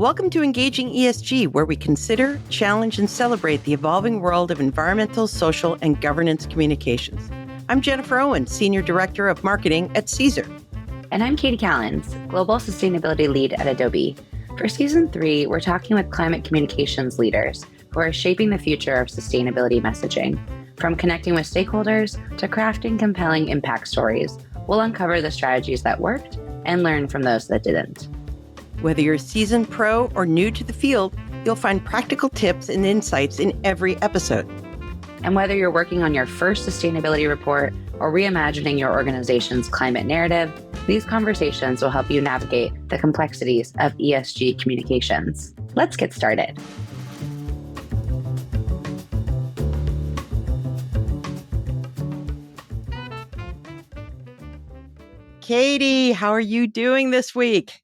Welcome to Engaging ESG, where we consider, challenge, and celebrate the evolving world of environmental, social, and governance communications. I'm Jennifer Owen, Senior Director of Marketing at Caesar. And I'm Kati Callens, Global Sustainability Lead at Adobe. For Season 3, we're talking with climate communications leaders who are shaping the future of sustainability messaging. From connecting with stakeholders to crafting compelling impact stories, we'll uncover the strategies that worked and learn from those that didn't. Whether you're a seasoned pro or new to the field, you'll find practical tips and insights in every episode. And whether you're working on your first sustainability report or reimagining your organization's climate narrative, these conversations will help you navigate the complexities of ESG communications. Let's get started. Kati, how are you doing this week?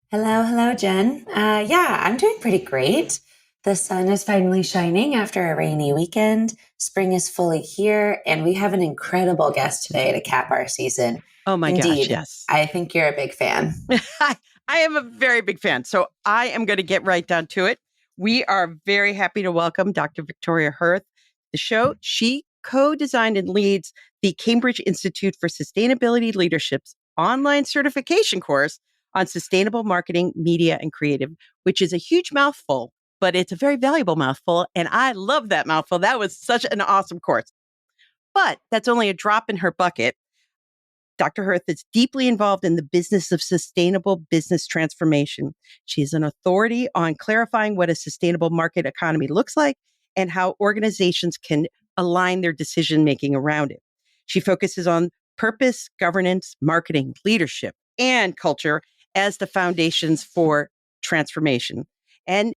Hello, Jen. I'm doing pretty great. The sun is finally shining after a rainy weekend. Spring is fully here, and we have an incredible guest today to cap our season. Oh my Indeed, gosh, yes. I think you're a big fan. I am a very big fan, so I am going to get right down to it. We are very happy to welcome Dr. Victoria Hurth. The show, she co-designed and leads the Cambridge Institute for Sustainability Leadership's online certification course on sustainable marketing, media, and creative, which is a huge mouthful, but it's a very valuable mouthful. And I love that mouthful. That was such an awesome course. But that's only a drop in her bucket. Dr. Hurth is deeply involved in the business of sustainable business transformation. She is an authority on clarifying what a sustainable market economy looks like and how organizations can align their decision-making around it. She focuses on purpose, governance, marketing, leadership, and culture as the foundations for transformation. And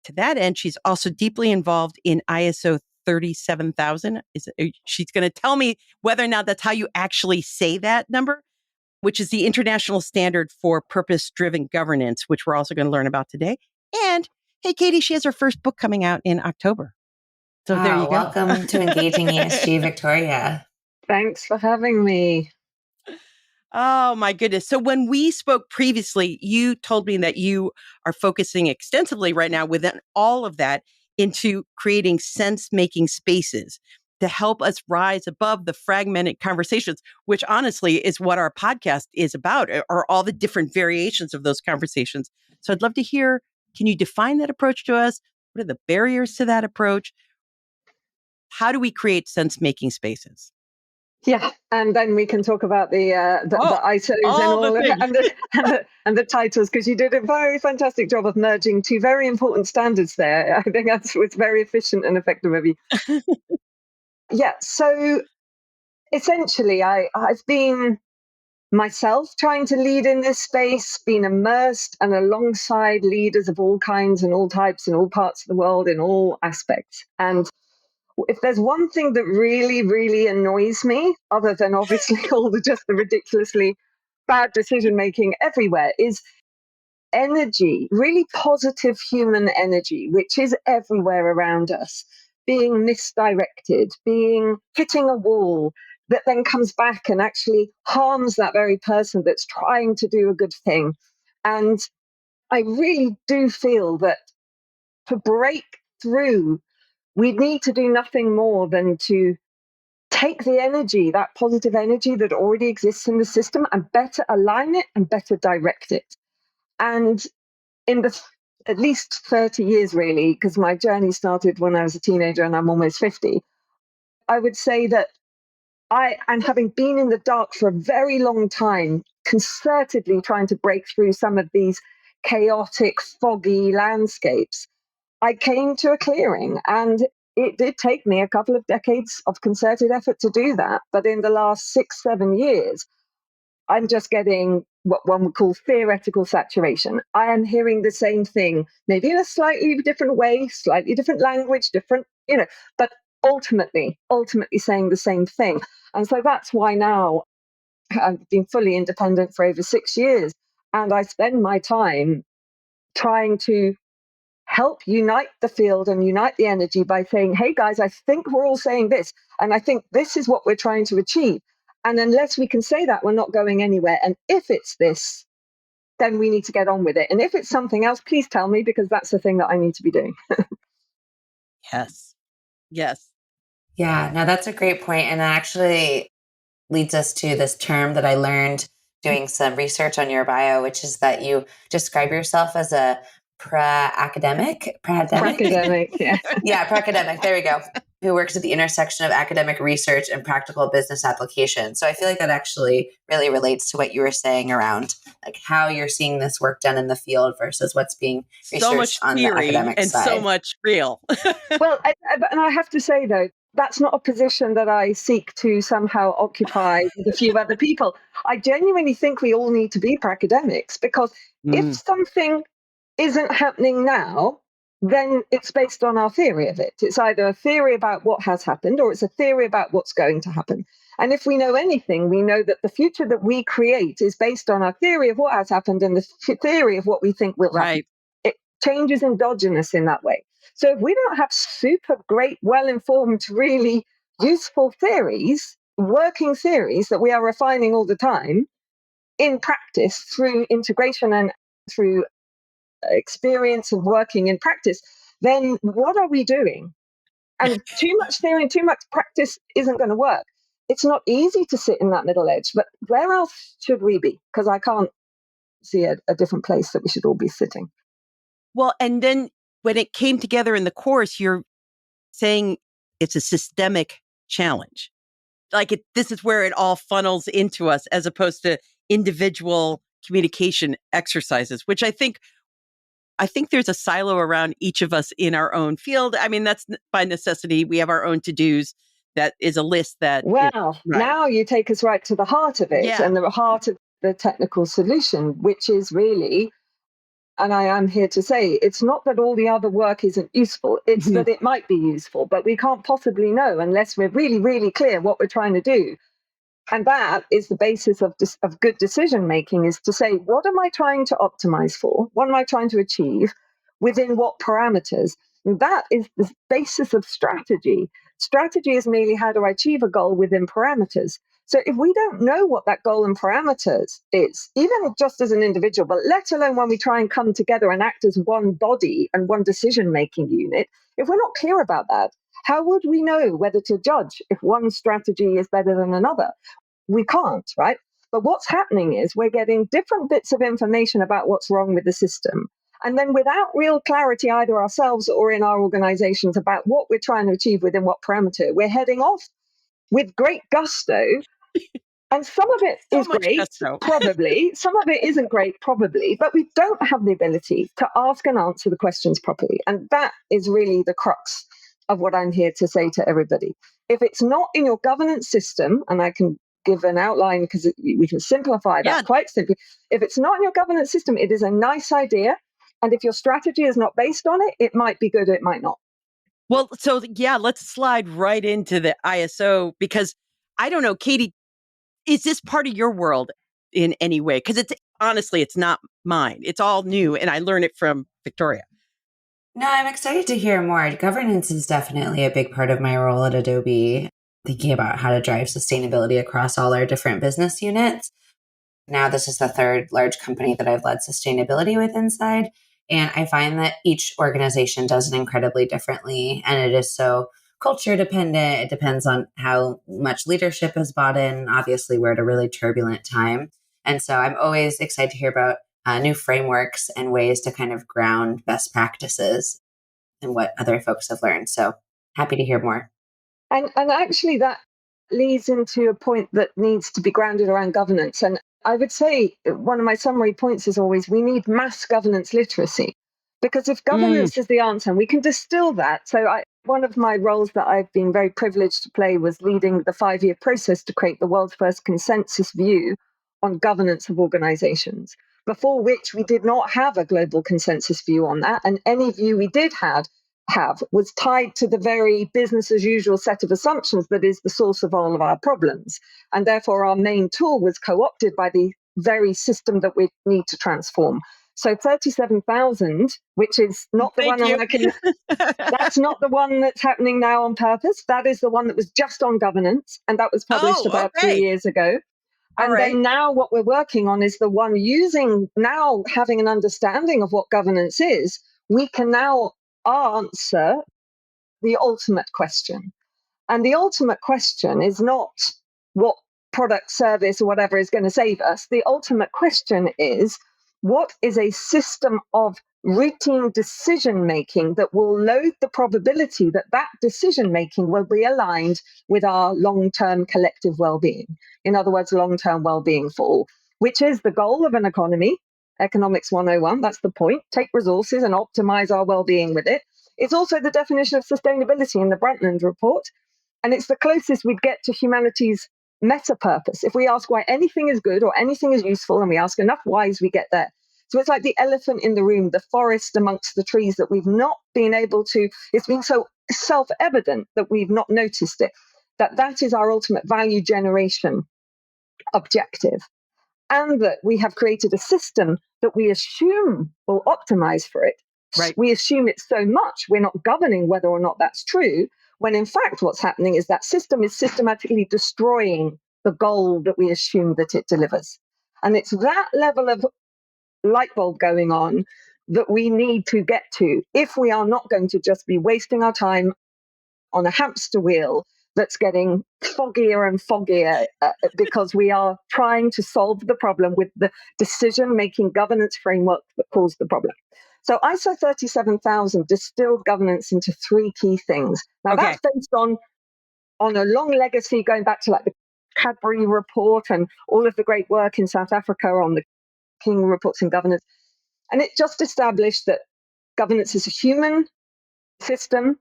to that end, she's also deeply involved in ISO 37,000. She's going to tell me whether or not that's how you actually say that number, which is the international standard for purpose-driven governance, which we're also going to learn about today. And hey, Kati, she has her first book coming out in October. So there you go. Welcome to Engaging ESG, Victoria. Thanks for having me. Oh, my goodness. So when we spoke previously, you told me that you are focusing extensively right now within all of that into creating sense-making spaces to help us rise above the fragmented conversations, which honestly is what our podcast is about, are all the different variations of those conversations. So I'd love to hear, can you define that approach to us? What are the barriers to that approach? How do we create sense-making spaces? Yeah, and then we can talk about the ISOs and the titles, because you did a very fantastic job of merging two very important standards there. I think it's very efficient and effective of you. Yeah, so essentially, I've been myself trying to lead in this space, been immersed and alongside leaders of all kinds and all types in all parts of the world in all aspects. And if there's one thing that really, really annoys me, other than obviously all the ridiculously bad decision making everywhere, is energy, really positive human energy, which is everywhere around us, being misdirected, hitting a wall that then comes back and actually harms that very person that's trying to do a good thing. And I really do feel that to break through, we need to do nothing more than to take the energy, that positive energy that already exists in the system, and better align it and better direct it. And in the at least 30 years, really, because my journey started when I was a teenager and I'm almost 50, I would say that and having been in the dark for a very long time, concertedly trying to break through some of these chaotic, foggy landscapes, I came to a clearing, and it did take me a couple of decades of concerted effort to do that. But in the last 6-7 years, I'm just getting what one would call theoretical saturation. I am hearing the same thing, maybe in a slightly different way, slightly different language, but ultimately saying the same thing. And so that's why now I've been fully independent for over 6 years. And I spend my time trying to help unite the field and unite the energy by saying, hey guys, I think we're all saying this, and I think this is what we're trying to achieve. And unless we can say that, we're not going anywhere. And if it's this, then we need to get on with it. And if it's something else, please tell me, because that's the thing that I need to be doing. Yes. Yes. Yeah, no, that's a great point. And that actually leads us to this term that I learned doing some research on your bio, which is that you describe yourself as a pra-academic, yeah. Yeah, pra-academic. There we go. Who works at the intersection of academic research and practical business application. So I feel like that actually really relates to what you were saying around like how you're seeing this work done in the field versus what's being researched on the academic and side. So much real. Well, and I have to say, though, that's not a position that I seek to somehow occupy with a few other people. I genuinely think we all need to be academics, because if something isn't happening now, then it's based on our theory of it. It's either a theory about what has happened, or it's a theory about what's going to happen. And if we know anything, we know that the future that we create is based on our theory of what has happened and the theory of what we think will happen. It changes endogenous in that way. So if we don't have super great, well-informed, really useful theories, working theories that we are refining all the time in practice through integration and through experience of working in practice, then what are we doing? And too much theory and too much practice isn't going to work. It's not easy to sit in that middle edge, but where else should we be? Because I can't see a different place that we should all be sitting. Well, and then when it came together in the course, you're saying it's a systemic challenge. Like this is where it all funnels into us as opposed to individual communication exercises, which I think there's a silo around each of us in our own field. I mean, that's by necessity. We have our own to-dos. That is a list that... Now you take us right to the heart of it and the heart of the technical solution, which is really, and I am here to say, it's not that all the other work isn't useful. It's that it might be useful, but we can't possibly know unless we're really, really clear what we're trying to do. And that is the basis of good decision making, is to say, what am I trying to optimize for? What am I trying to achieve? Within what parameters? And that is the basis of strategy. Strategy is merely how do I achieve a goal within parameters. So if we don't know what that goal and parameters is, even just as an individual, but let alone when we try and come together and act as one body and one decision-making unit, if we're not clear about that, how would we know whether to judge if one strategy is better than another? We can't, right? But what's happening is we're getting different bits of information about what's wrong with the system. And then without real clarity, either ourselves or in our organizations, about what we're trying to achieve within what parameter, we're heading off with great gusto. And some of it is great, probably. Some of it isn't great, probably. But we don't have the ability to ask and answer the questions properly. And that is really the crux of what I'm here to say to everybody. If it's not in your governance system, and I can give an outline because we can simplify that quite simply. If it's not in your governance system, it is a nice idea. And if your strategy is not based on it, it might be good, it might not. Well, so let's slide right into the ISO, because I don't know, Kati, is this part of your world in any way? Because honestly, it's not mine. It's all new, and I learned it from Victoria. No, I'm excited to hear more. Governance is definitely a big part of my role at Adobe, thinking about how to drive sustainability across all our different business units. Now, this is the third large company that I've led sustainability with inside. And I find that each organization does it incredibly differently. And it is so culture dependent. It depends on how much leadership is bought in. Obviously, we're at a really turbulent time. And so I'm always excited to hear about new frameworks and ways to kind of ground best practices and what other folks have learned. So happy to hear more. And actually, that leads into a point that needs to be grounded around governance. And I would say one of my summary points is always we need mass governance literacy, because if governance is the answer, and we can distill that. So one of my roles that I've been very privileged to play was leading the 5-year process to create the world's first consensus view on governance of organizations, before which we did not have a global consensus view on that. And any view we did have was tied to the very business as usual set of assumptions that is the source of all of our problems. And therefore, our main tool was co-opted by the very system that we need to transform. So 37,000, which is not the that's not the one that's happening now on purpose. That is the one that was just on governance. And that was published about 3 years ago. And then now what we're working on is the one now having an understanding of what governance is, we can now answer the ultimate question. And the ultimate question is not what product, service, or whatever is going to save us. The ultimate question is, what is a system of routine decision making that will load the probability that that decision making will be aligned with our long-term collective well-being? In other words, long-term well-being for all, which is the goal of an economy. Economics 101, that's the point. Take resources and optimize our well-being with it. It's also the definition of sustainability in the Brundtland report. And it's the closest we'd get to humanity's meta purpose. If we ask why anything is good or anything is useful, and we ask enough whys, we get there. So it's like the elephant in the room, the forest amongst the trees that we've not been able to, it's been so self-evident that we've not noticed it, that is our ultimate value generation objective. And that we have created a system that we assume will optimize for it. Right. We assume it so much, we're not governing whether or not that's true, when in fact what's happening is that system is systematically destroying the goal that we assume that it delivers. And it's that level of light bulb going on that we need to get to if we are not going to just be wasting our time on a hamster wheel that's getting foggier and foggier because we are trying to solve the problem with the decision-making governance framework that caused the problem. So ISO 37000 distilled governance into three key things. Now that's based on a long legacy going back to like the Cadbury report and all of the great work in South Africa on the King reports in governance. And it just established that governance is a human system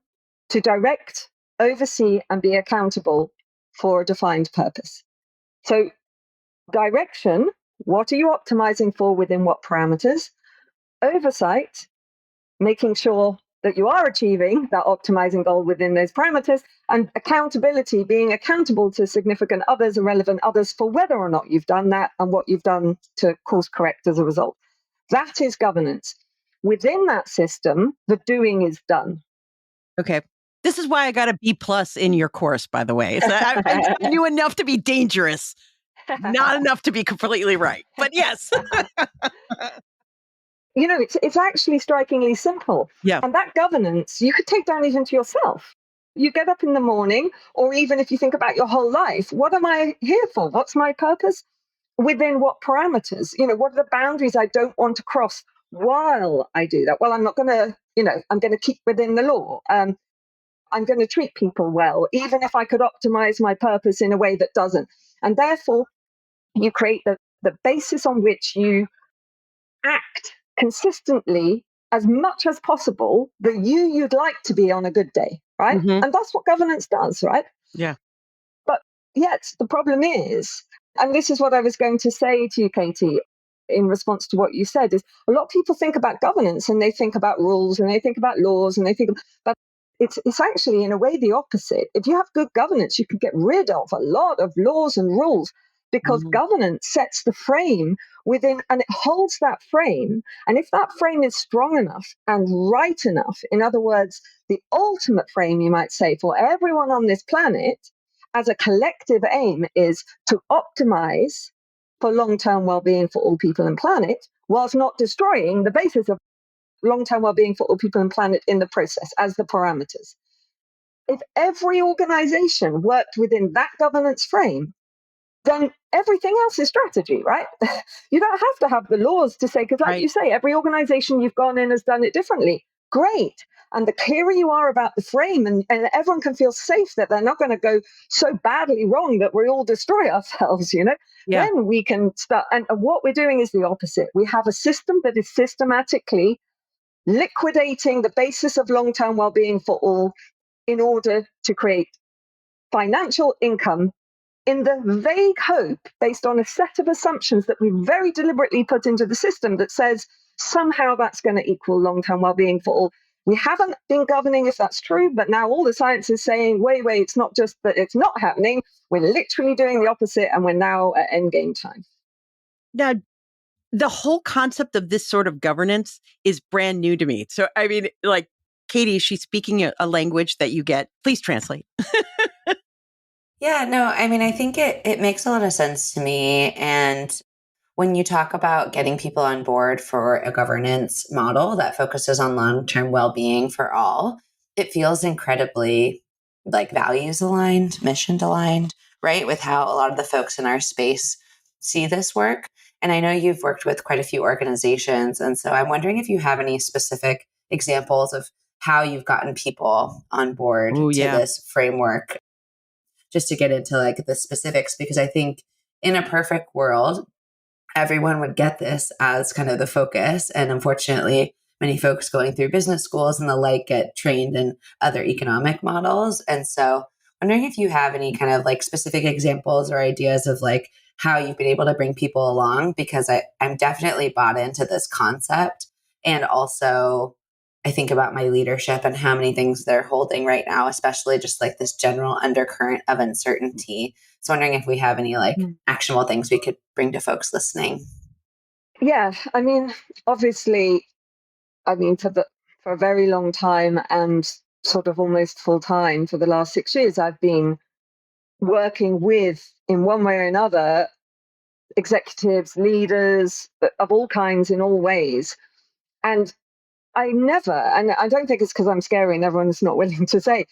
to direct, oversee, and be accountable for a defined purpose. So direction, what are you optimizing for within what parameters? Oversight, making sure that you are achieving that optimizing goal within those parameters, and accountability, being accountable to significant others and relevant others for whether or not you've done that and what you've done to course correct as a result. That is governance. Within that system, the doing is done. Okay. This is why I got a B+ in your course, by the way. So I knew enough to be dangerous, not enough to be completely right. But yes. You know, it's actually strikingly simple. Yeah. And that governance, you could take down even to yourself. You get up in the morning, or even if you think about your whole life, what am I here for? What's my purpose? Within what parameters? You know, what are the boundaries I don't want to cross while I do that? Well, I'm not going to, I'm going to keep within the law. I'm going to treat people well, even if I could optimize my purpose in a way that doesn't. And therefore, you create the basis on which you act consistently as much as possible the you'd like to be on a good day, right? Mm-hmm. And that's what governance does, right? Yeah. But yet the problem is, and this is what I was going to say to you, Kati, in response to what you said, is a lot of people think about governance and they think about rules and they think about laws and they think, but it's actually in a way the opposite. If you have good governance, you can get rid of a lot of laws and rules, because governance sets the frame within, and it holds that frame. And if that frame is strong enough and right enough, in other words, the ultimate frame, you might say, for everyone on this planet as a collective aim is to optimize for long-term well-being for all people and planet, whilst not destroying the basis of long-term well-being for all people and planet in the process as the parameters. If every organization worked within that governance frame, then everything else is strategy, right? You don't have to have the laws to say, because like you say, every organization you've gone in has done it differently. Great. And the clearer you are about the frame, and everyone can feel safe that they're not going to go so badly wrong that we all destroy ourselves, then we can start. And what we're doing is the opposite. We have a system that is systematically liquidating the basis of long-term well-being for all in order to create financial income in the vague hope, based on a set of assumptions that we very deliberately put into the system, that says somehow that's going to equal long-term well-being for all. We haven't been governing if that's true, but now all the science is saying, wait, it's not just that it's not happening. We're literally doing the opposite, and we're now at endgame time. Now, the whole concept of this sort of governance is brand new to me. So, I mean, like, Kati, she's speaking a language that you get. Please translate. Yeah, no, I mean, I think it makes a lot of sense to me. And when you talk about getting people on board for a governance model that focuses on long-term well-being for all, it feels incredibly like values aligned, mission aligned, right? With how a lot of the folks in our space see this work. And I know you've worked with quite a few organizations. And so I'm wondering if you have any specific examples of how you've gotten people on board to this framework, just to get into like the specifics, because I think in a perfect world, everyone would get this as kind of the focus. And unfortunately, many folks going through business schools and the like get trained in other economic models. And so wondering if you have any kind of like specific examples or ideas of like how you've been able to bring people along, because I'm definitely bought into this concept. And also I think about my leadership and how many things they're holding right now, especially just like this general undercurrent of uncertainty. So wondering if we have any like actionable things we could bring to folks listening. Yeah, I mean, obviously, for a very long time and sort of almost full time for the last 6 years, I've been working with, in one way or another, executives, leaders of all kinds in all ways. And and I don't think it's because I'm scary and everyone's not willing to say,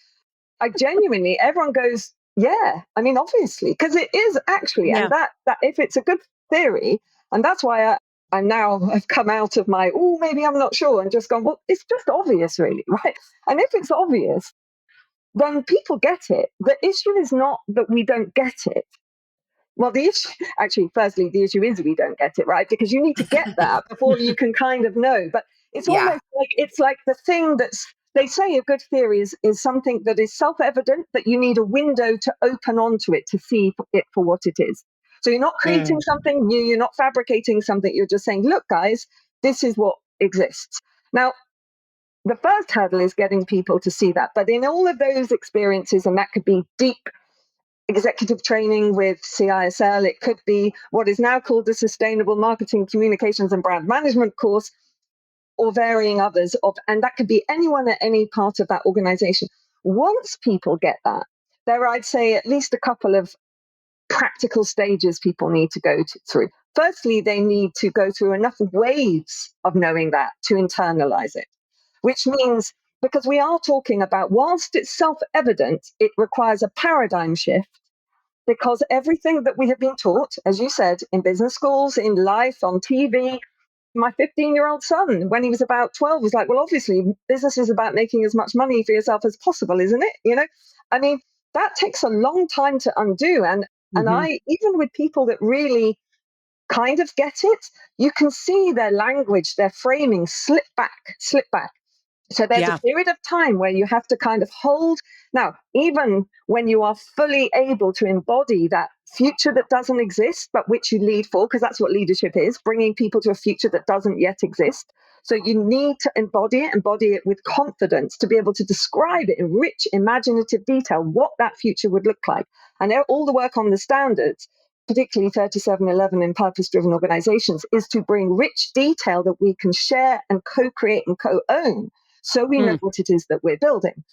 I genuinely, everyone goes, yeah, I mean, obviously, because it is actually, and that if it's a good theory, and that's why I now have come out of my, maybe I'm not sure, and just gone, well, it's just obvious, really, right? And if it's obvious, then people get it. The issue is not that we don't get it. Well, the issue, actually, firstly, the issue is we don't get it, right? Because you need to get that before you can kind of know. But it's almost like, it's like the thing they say a good theory is something that is self-evident, that you need a window to open onto it to see it for what it is. So you're not creating something new, you're not fabricating something, you're just saying, look, guys, this is what exists. Now, the first hurdle is getting people to see that. But in all of those experiences, and that could be deep executive training with CISL, it could be what is now called the Sustainable Marketing, Communications and Brand Management course, or varying others and that could be anyone at any part of that organization. Once people get that, there are, I'd say, at least a couple of practical stages people need to go through. Firstly, they need to go through enough waves of knowing that to internalize it, which means, because we are talking about, whilst it's self-evident, it requires a paradigm shift, because everything that we have been taught, as you said, in business schools, in life, on TV, my 15-year-old son, when he was about 12, was like, well, obviously, business is about making as much money for yourself as possible, isn't it? You know, I mean, that takes a long time to undo. And I, even with people that really kind of get it, you can see their language, their framing slip back. So there's a period of time where you have to kind of hold. Now, even when you are fully able to embody that future that doesn't exist, but which you lead for, because that's what leadership is, bringing people to a future that doesn't yet exist. So you need to embody it with confidence to be able to describe it in rich, imaginative detail, what that future would look like. And all the work on the standards, particularly 3711 in purpose-driven organizations, is to bring rich detail that we can share and co-create and co-own, so we know what it is that we're building.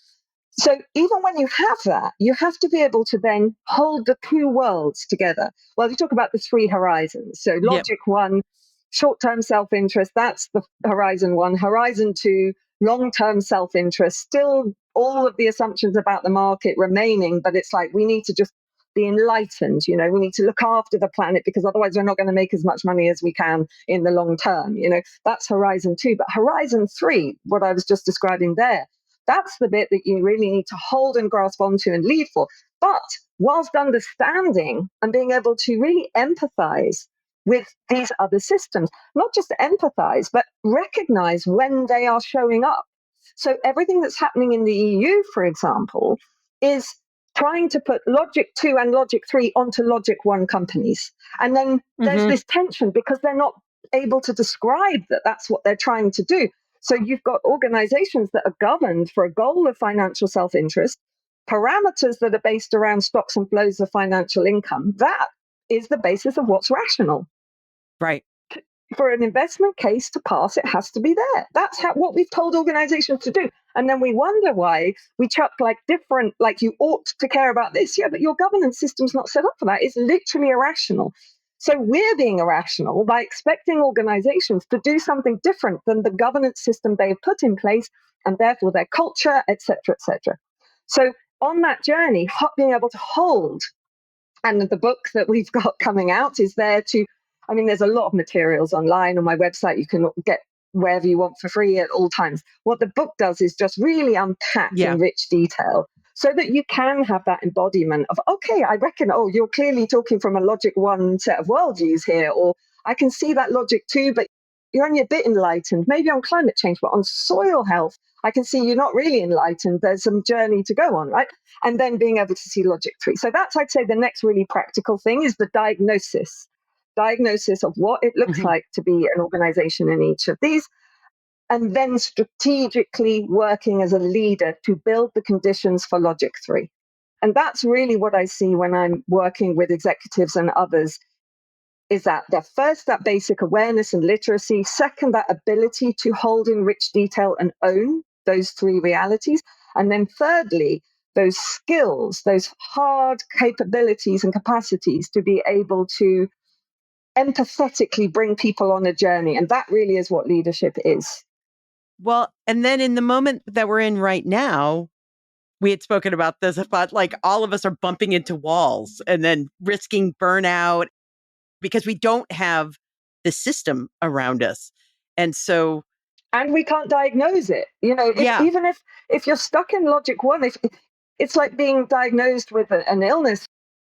So even when you have that, you have to be able to then hold the two worlds together. Well, we talk about the three horizons. So logic one, short-term self-interest, that's the horizon one. Horizon two, long-term self-interest, still all of the assumptions about the market remaining, but it's like we need to just be enlightened. You know, we need to look after the planet, because otherwise we're not going to make as much money as we can in the long term. You know, that's horizon two. But horizon three, what I was just describing there, that's the bit that you really need to hold and grasp onto and lead for. But whilst understanding and being able to really empathize with these other systems, not just empathize, but recognize when they are showing up. So everything that's happening in the EU, for example, is trying to put logic 2 and logic 3 onto logic 1 companies. And then there's this tension because they're not able to describe that that's what they're trying to do. So you've got organizations that are governed for a goal of financial self-interest, parameters that are based around stocks and flows of financial income. That is the basis of what's rational. Right. For an investment case to pass, it has to be there. That's what we've told organizations to do. And then we wonder why we chuck like different, like you ought to care about this. Yeah, but your governance system's not set up for that. It's literally irrational. So we're being irrational by expecting organizations to do something different than the governance system they've put in place, and therefore their culture, et cetera, et cetera. So on that journey, being able to hold, and the book that we've got coming out is there to, I mean, there's a lot of materials online on my website. You can get wherever you want for free at all times. What the book does is just really unpack in rich detail so that you can have that embodiment of, okay, I reckon, oh, you're clearly talking from a logic one set of worldviews here, or I can see that logic too, but you're only a bit enlightened, maybe on climate change, but on soil health, I can see you're not really enlightened. There's some journey to go on, right? And then being able to see logic three. So that's, I'd say, the next really practical thing is the diagnosis of what it looks like to be an organization in each of these, and then strategically working as a leader to build the conditions for logic three. And that's really what I see when I'm working with executives and others, is that first, that basic awareness and literacy. Second, that ability to hold in rich detail and own those three realities. And then thirdly, those skills, those hard capabilities and capacities to be able to empathetically bring people on a journey. And that really is what leadership is. Well, and then in the moment that we're in right now, we had spoken about this, but like all of us are bumping into walls and then risking burnout because we don't have the system around us. And so... And we can't diagnose it. You know, even if you're stuck in logic one, if it's like being diagnosed with an illness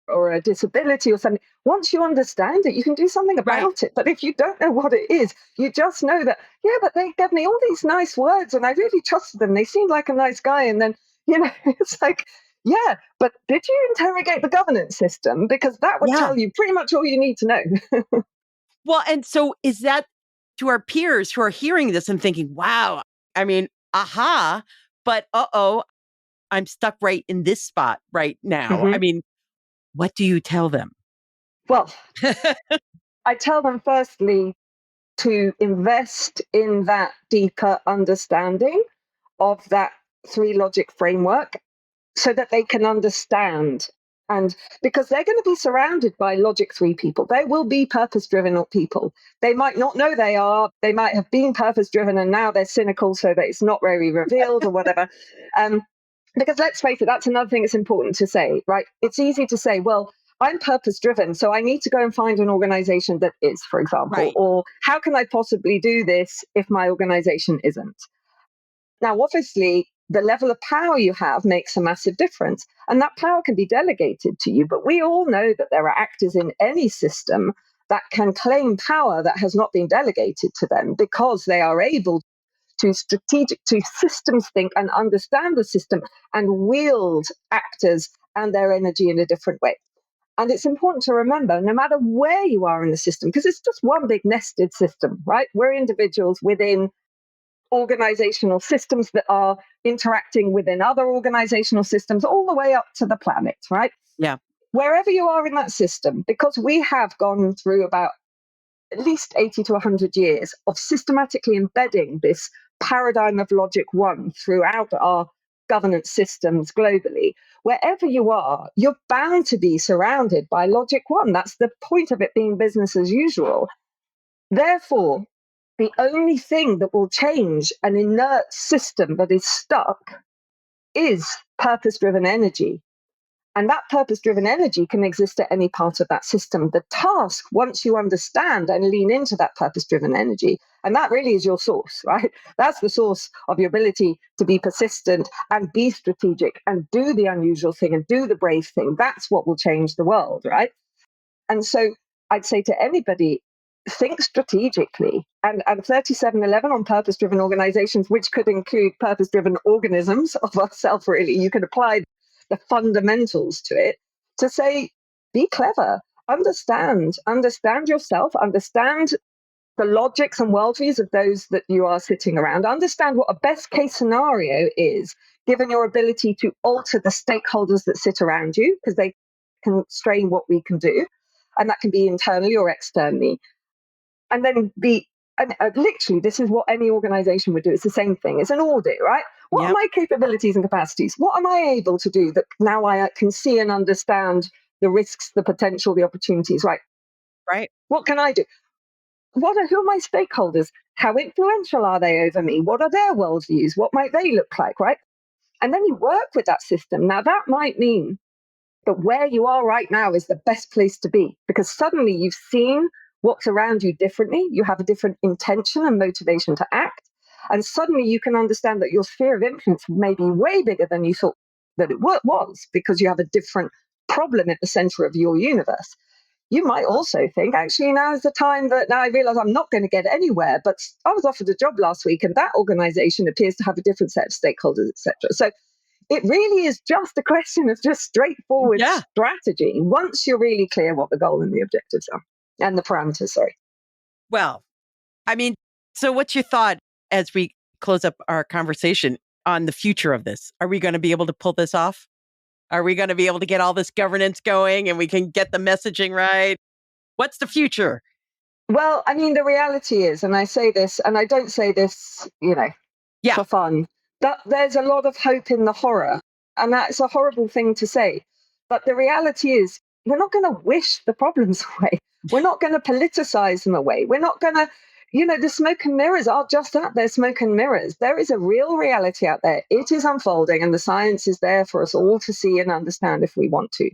or a disability or something. Once you understand it, you can do something about it. But if you don't know what it is, you just know that, yeah, but they gave me all these nice words and I really trusted them. They seemed like a nice guy. And then, you know, it's like, yeah, but did you interrogate the governance system? Because that would tell you pretty much all you need to know. Well, and so is that to our peers who are hearing this and thinking, wow, I mean, aha, but I'm stuck right in this spot right now. I mean, what do you tell them? Well, I tell them firstly to invest in that deeper understanding of that three logic framework so that they can understand. And because they're going to be surrounded by logic three people, they will be purpose-driven people. They might not know they are. They might have been purpose-driven and now they're cynical so that it's not very revealed or whatever. Because let's face it, that's another thing that's important to say, right? It's easy to say, well, I'm purpose-driven, so I need to go and find an organization that is, for example, or how can I possibly do this if my organization isn't? Now, obviously, the level of power you have makes a massive difference, and that power can be delegated to you. But we all know that there are actors in any system that can claim power that has not been delegated to them because they are able to systems think and understand the system and wield actors and their energy in a different way. And it's important to remember, no matter where you are in the system, because it's just one big nested system, right? We're individuals within organizational systems that are interacting within other organizational systems all the way up to the planet, right? Yeah. Wherever you are in that system, because we have gone through about at least 80 to 100 years of systematically embedding this paradigm of logic one throughout our governance systems globally. Wherever you are, you're bound to be surrounded by logic one. That's the point of it being business as usual. Therefore, the only thing that will change an inert system that is stuck is purpose-driven energy. And that purpose-driven energy can exist at any part of that system. The task, once you understand and lean into that purpose-driven energy, and that really is your source, right? That's the source of your ability to be persistent and be strategic and do the unusual thing and do the brave thing. That's what will change the world, right? And so I'd say to anybody, think strategically. And 3711 on purpose-driven organizations, which could include purpose-driven organisms of ourselves, really, you can apply the fundamentals to it, to say, be clever, understand yourself, understand the logics and worldviews of those that you are sitting around, understand what a best case scenario is, given your ability to alter the stakeholders that sit around you, because they constrain what we can do, and that can be internally or externally. And then literally, this is what any organization would do. It's the same thing. It's an audit, right? What are my capabilities and capacities? What am I able to do that now I can see and understand the risks, the potential, the opportunities, right? Right. What can I do? Who are my stakeholders? How influential are they over me? What are their worldviews? What might they look like, right? And then you work with that system. Now, that might mean that where you are right now is the best place to be, because suddenly you've seen what's around you differently. You have a different intention and motivation to act. And suddenly you can understand that your sphere of influence may be way bigger than you thought that it was, because you have a different problem at the center of your universe. You might also think, actually, now is the time that now I realize I'm not going to get anywhere, but I was offered a job last week and that organization appears to have a different set of stakeholders, etc. So it really is just a question of just straightforward strategy once you're really clear what the goal and the objectives are and the parameters, sorry. Well, I mean, so what's your thought as we close up our conversation on the future of this? Are we going to be able to pull this off? Are we going to be able to get all this governance going and we can get the messaging right? What's the future? Well, I mean, the reality is, and I say this, and I don't say this, for fun, that there's a lot of hope in the horror. And that's a horrible thing to say. But the reality is, we're not going to wish the problems away. We're not going to politicize them away. We're not going to, the smoke and mirrors are just that. They're smoke and mirrors. There is a real reality out there. It is unfolding, and the science is there for us all to see and understand if we want to.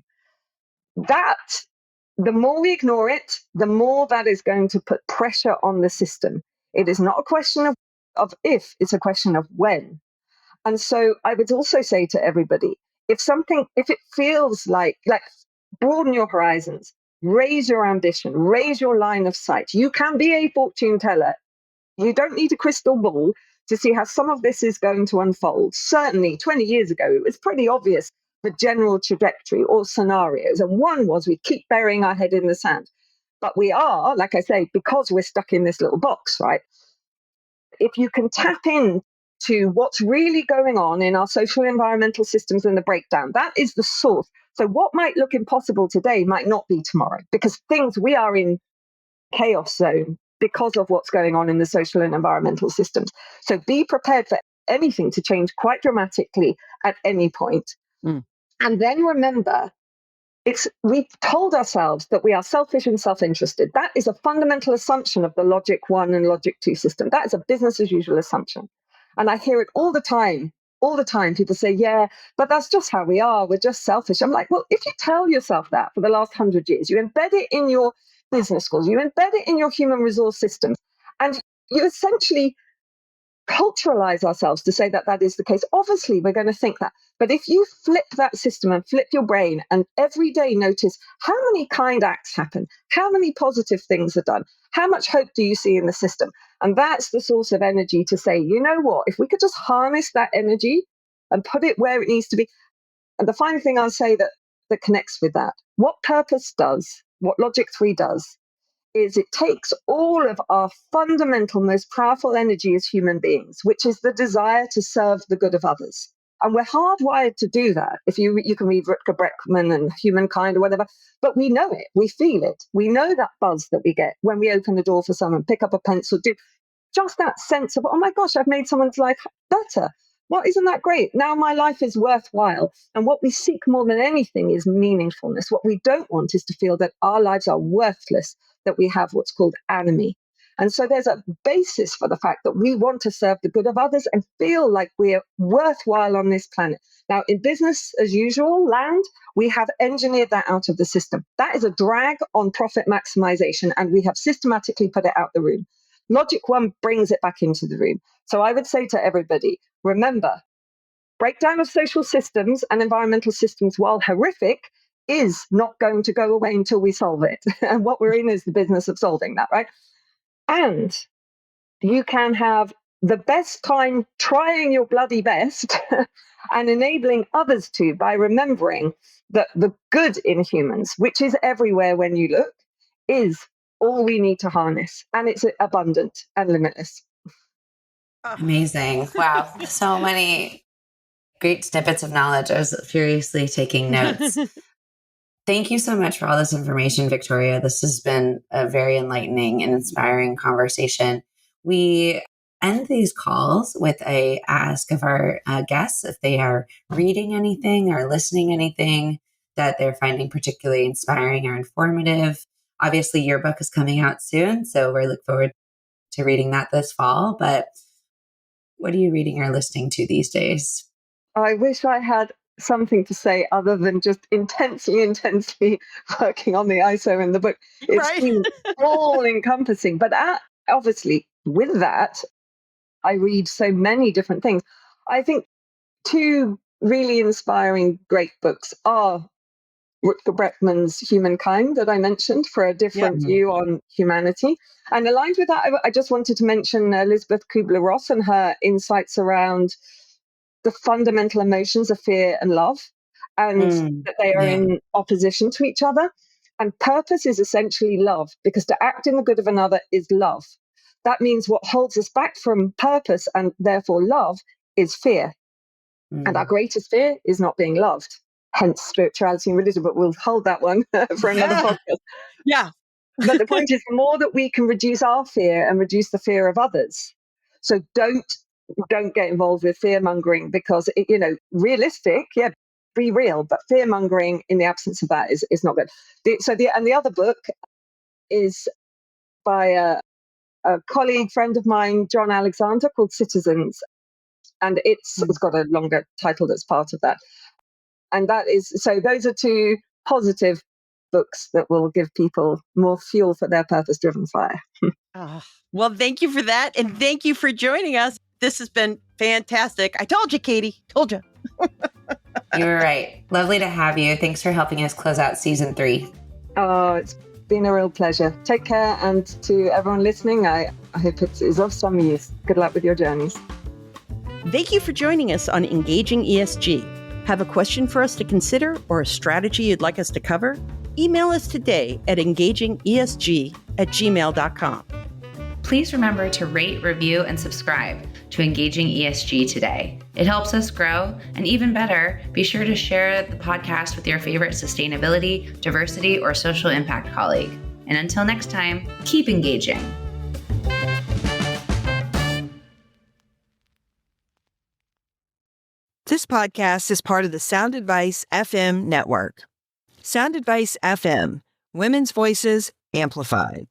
The more we ignore it, the more that is going to put pressure on the system. It is not a question of if, it's a question of when. And so I would also say to everybody, if it feels like broaden your horizons, raise your ambition, raise your line of sight. You can be a fortune teller. You don't need a crystal ball to see how some of this is going to unfold. Certainly 20 years ago, it was pretty obvious the general trajectory or scenarios. And one was we keep burying our head in the sand. But we are, like I say, because we're stuck in this little box, right? If you can tap in to what's really going on in our social environmental systems and the breakdown, that is the source. So what might look impossible today might not be tomorrow, because we are in chaos zone because of what's going on in the social and environmental systems. So be prepared for anything to change quite dramatically at any point. And then remember, we've told ourselves that we are selfish and self-interested. That is a fundamental assumption of the logic 1 and logic 2 system. That is a business as usual assumption. And I hear it all the time. All the time, people say, yeah, but that's just how we are. We're just selfish. I'm like, well, if you tell yourself that for the last 100 years, you embed it in your business schools, you embed it in your human resource systems, and you essentially culturalize ourselves to say that that is the case. Obviously, we're going to think that. But if you flip that system and flip your brain and every day notice how many kind acts happen, how many positive things are done, how much hope do you see in the system? And that's the source of energy to say, you know what, if we could just harness that energy and put it where it needs to be. And the final thing I'll say that connects with that, what purpose does, what Logic 3 does, is it takes all of our fundamental, most powerful energy as human beings, which is the desire to serve the good of others. And we're hardwired to do that. If you can read Rutger Bregman and Humankind or whatever, but we know it, we feel it. We know that buzz that we get when we open the door for someone, pick up a pencil, do just that sense of, oh my gosh, I've made someone's life better. Well, isn't that great? Now my life is worthwhile. And what we seek more than anything is meaningfulness. What we don't want is to feel that our lives are worthless, that we have what's called anomie. And so there's a basis for the fact that we want to serve the good of others and feel like we're worthwhile on this planet. Now, in business as usual land, we have engineered that out of the system. That is a drag on profit maximization, and we have systematically put it out the room. Logic 1 brings it back into the room. So I would say to everybody, remember, breakdown of social systems and environmental systems, while horrific, is not going to go away until we solve it. And what we're in is the business of solving that, right? And you can have the best time trying your bloody best and enabling others to by remembering that the good in humans, which is everywhere when you look, is all we need to harness. And it's abundant and limitless. Amazing. Wow. So many great snippets of knowledge. I was furiously taking notes. Thank you so much for all this information, Victoria. This has been a very enlightening and inspiring conversation. We end these calls with a ask of our guests if they are reading anything or listening anything that they're finding particularly inspiring or informative. Obviously, your book is coming out soon, so we look forward to reading that this fall. But what are you reading or listening to these days? I wish I had something to say other than just intensely working on the ISO in the book. It's been all encompassing. But obviously, with that, I read so many different things. I think two really inspiring great books are Rutger Bregman's Humankind that I mentioned, for a different view on humanity. And aligned with that, I just wanted to mention Elizabeth Kubler-Ross and her insights around the fundamental emotions of fear and love, and that they are in opposition to each other. And purpose is essentially love, because to act in the good of another is love. That means what holds us back from purpose and therefore love is fear. And our greatest fear is not being loved. Hence spirituality and religion, but we'll hold that one for another podcast. Yeah. But the point is, the more that we can reduce our fear and reduce the fear of others. So don't get involved with fear mongering, because realistic, be real, but fear mongering in the absence of that is not good. The other book is by a colleague, friend of mine, John Alexander, called Citizens, and it's got a longer title that's part of that. And that is, so those are two positive books that will give people more fuel for their purpose-driven fire. Well, thank you for that. And thank you for joining us. This has been fantastic. I told you, Kati. Told you. You were right. Lovely to have you. Thanks for helping us close out season 3. Oh, it's been a real pleasure. Take care. And to everyone listening, I hope it is of some use. Good luck with your journeys. Thank you for joining us on Engaging ESG. Have a question for us to consider or a strategy you'd like us to cover? Email us today at engagingesg@gmail.com. Please remember to rate, review, and subscribe to Engaging ESG today. It helps us grow, and even better, be sure to share the podcast with your favorite sustainability, diversity, or social impact colleague. And until next time, keep engaging. This podcast is part of the Sound Advice FM network. Sound Advice FM, women's voices amplified.